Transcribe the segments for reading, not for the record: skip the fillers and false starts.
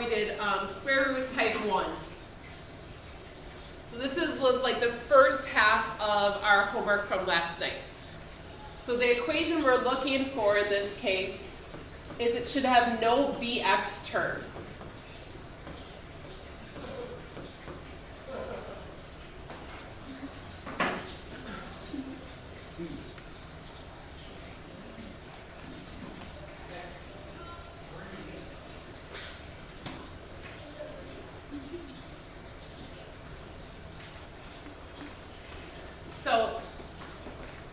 we did square root type 1. So this was like the first half of our homework from last night. So the equation we're looking for in this case is it should have no bx term. So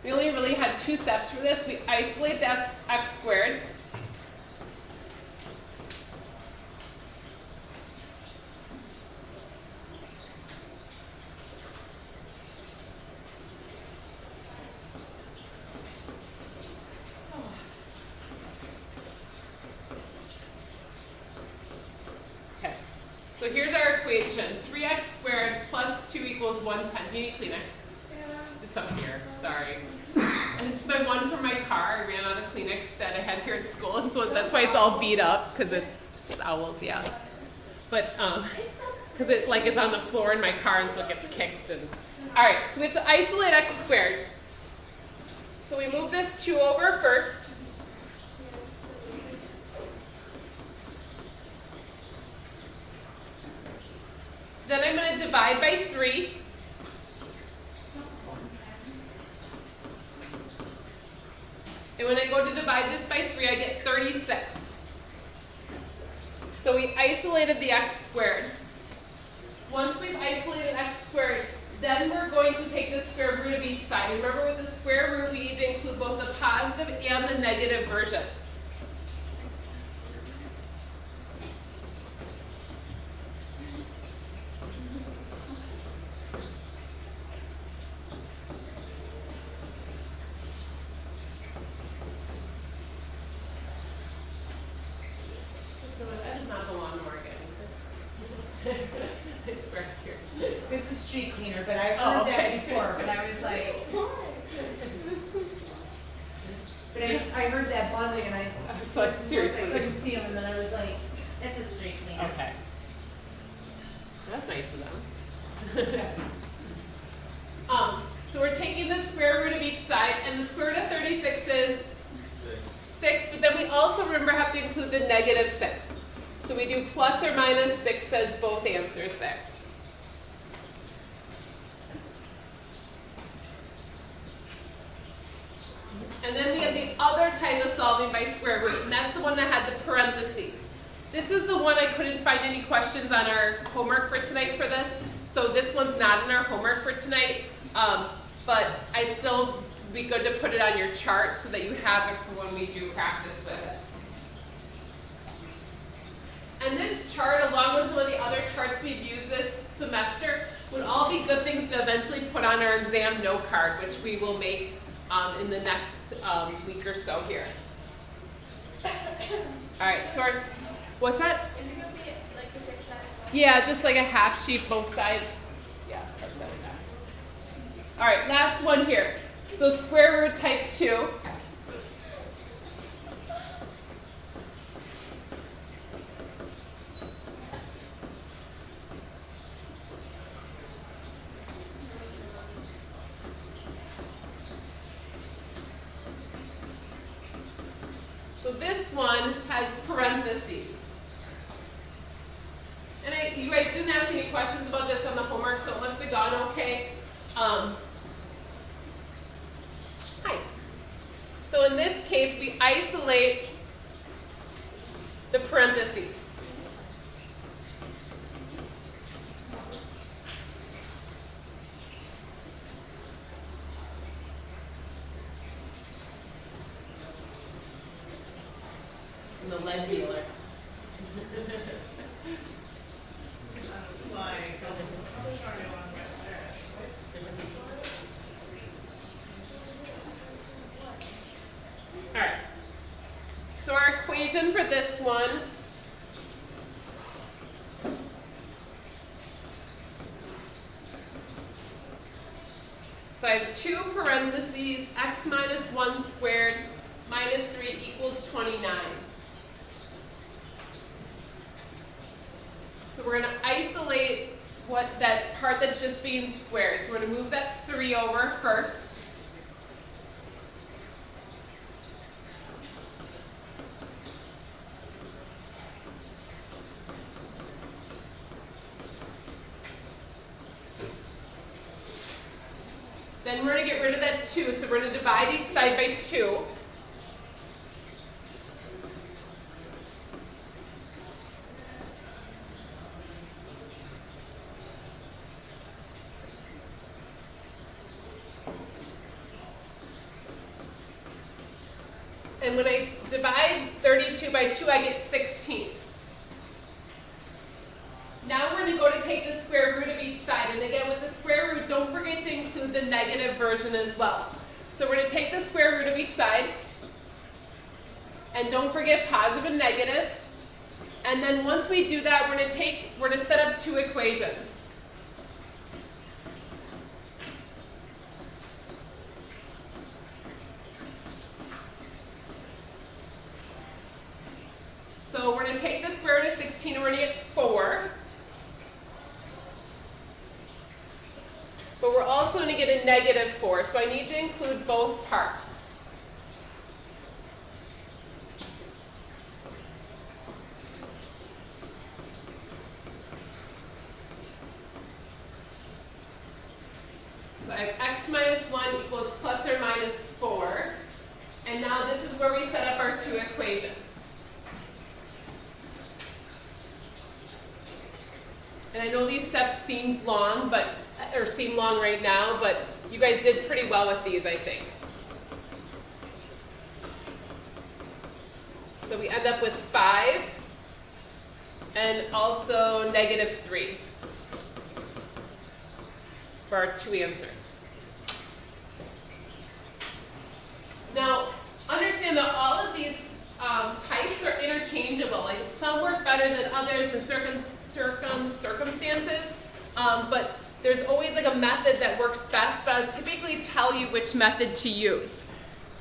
we only really had two steps for this. We isolate the x squared. Okay, so here's our equation. 3x squared plus 2 equals 110. Do you need Kleenex? It's up here, sorry. And it's my one from my car. I ran out of Kleenex that I had here at school, and so that's why it's all beat up, because it's owls, yeah. But, because it like is on the floor in my car, and so it gets kicked. And all right, so we have to isolate x squared. So we move this 2 over first. Then I'm going to divide by 3. And when I go to divide this by 3, I get 36. So we isolated the x squared. Once we've isolated x squared, then we're going to take the square root of each side. Remember, with the square root, we need to include both the positive and the negative version. That does not belong to Morgan, is it? I swear here. It's a street cleaner, but I've heard that before, but I was like, but I heard that buzzing and I was like, seriously. I couldn't see him, and then I was like, it's a street cleaner. Okay. That's nice of them. So we're taking the square root of each side, and the square root of 36 is 6, but then we also, remember, have to include the negative 6. So we do plus or minus 6 as both answers there. And then we have the other type of solving by square root, and that's the one that had the parentheses. This is the one I couldn't find any questions on our homework for tonight for this, so this one's not in our homework for tonight, but I'd still be good to put it on your chart so that you have it for when we do practice with it. And this chart, along with some of the other charts we've used this semester, would all be good things to eventually put on our exam note card, which we will make in the next week or so here. All right, so what's that? Is it going to be like the same size? Yeah, just like a half sheet both sides. Yeah, that's it. All right, last one here. So square root type 2. So this one has parentheses. And you guys didn't ask any questions about this on the homework, so it must have gone okay. Hi. So in this case, we isolate the parentheses. I'm the lead dealer. All right. So our equation for this one so I have 2 parentheses, x minus 1 squared minus 3 equals 29. we're going to isolate that part that's just being squared. So we're going to move that 3 over first. Then we're going to get rid of that 2, so we're going to divide each side by 2. And when I divide 32 by 2, I get 16. Now we're going to go to take the square root of each side. And again, with the square root, don't forget to include the negative version as well. So we're going to take the square root of each side. And don't forget positive and negative. And then once we do that, we're going to set up 2 equations. So we're going to take the square root of 16 and we're going to get 4. But we're also going to get a negative 4, so I need to include both parts. So I have x minus 1 equals plus or minus 4. And now this is where we set up our 2 equations. And I know these steps seem long, seem long right now, but you guys did pretty well with these, I think. So we end up with 5 and also negative 3 for our 2 answers. Now, understand that all of these types are interchangeable. Like some work better than others in circumstances, but there's always like a method that works best, but I'll typically tell you which method to use.